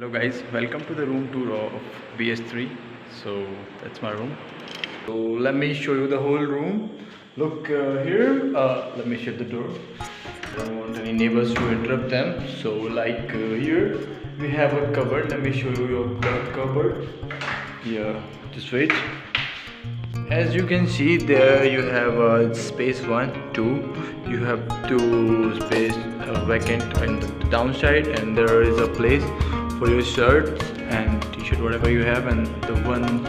Hello guys, welcome to the room tour of BS3. So that's my room. So let me show you the whole room. Look here. Let me shut the door. I don't want any neighbors to interrupt them. So here we have a cupboard. Let me show you your cupboard. Yeah, just wait. As you can see there, you have space 1 2. You have two space vacant in the downside, and there is a place for your shirts and t-shirt, whatever you have, and the one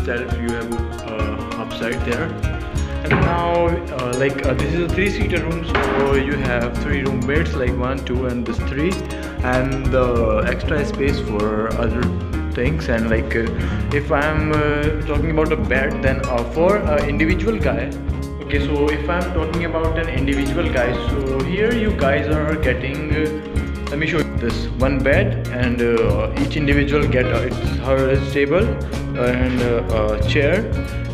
shelf you have upside there. And now this is a three-seater room, so you have three roommates, like 1 2 and this 3, and the extra space for other things. And if I'm talking about a bed, then for an individual guy, okay, so if I'm talking about an individual guy, so here you guys are getting let me show you this one bed, and each individual get his table and a chair,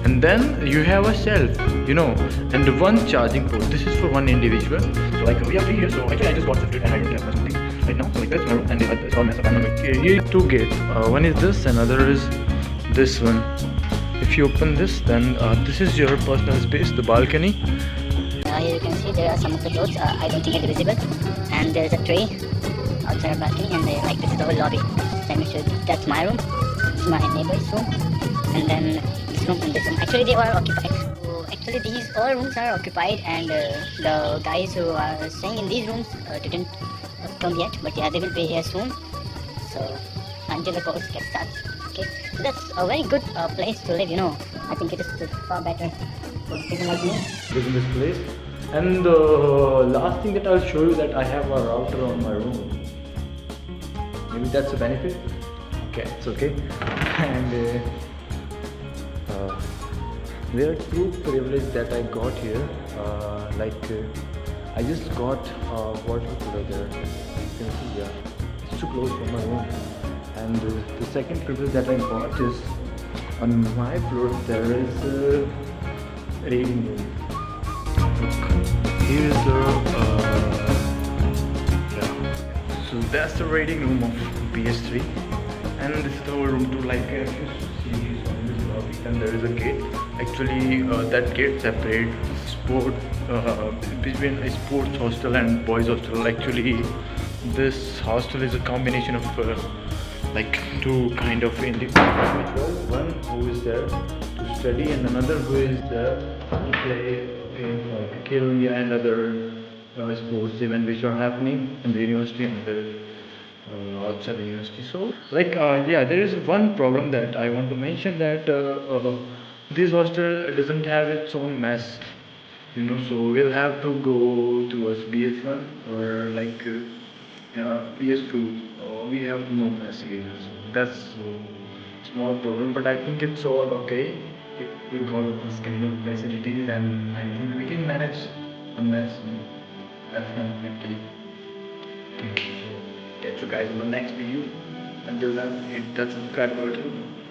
and then you have a shelf, and one charging port. This is for one individual. So we are 3 years, so actually I just got shifted and I don't have much thing right now. So that's my room, and it's all mess up. Here two gates. One is this, another is this one. If you open this, then this is your personal space, the balcony. Here you can see there are some of the clothes. I don't think it's visible, and there's a tray outside our balcony, and this is the whole lobby. Let me show you. That's my room. This is my neighbor's room, and then this room and this room. Actually, they are occupied. So actually, these all rooms are occupied, and the guys who are staying in these rooms didn't come yet, but yeah, they will be here soon. So until the course gets started. Okay, so that's a very good place to live. I think it is far better for people like me. Live in this place. And the last thing that I'll show you, that I have a router on my room. Maybe that's a benefit. Okay, it's okay. And there are two privilege that I got here. I just got water cooler there. You can see, yeah, it's too close from my room. And the second privilege that I got is, on my floor there is a reading room. Here's the so that's the reading room of PS3, and this is the whole room too. If you see on this lobby, then there is a gate. Actually, that gate separates between a sports hostel and boys hostel. Actually, this hostel is a combination of two kind of individuals. One who is there to study, and another who is there to play in Khelo India and other sports events which are happening in the university and outside the university. So there is one problem that I want to mention, that this hostel doesn't have its own mess. So we'll have to go towards BS1 or BS2. We have no mess here. So that's a small problem, but I think it's all okay. We got this kind of facilities, and I think we can manage a mess. Definitely. So catch you guys in the next video. Until then, hit that subscribe button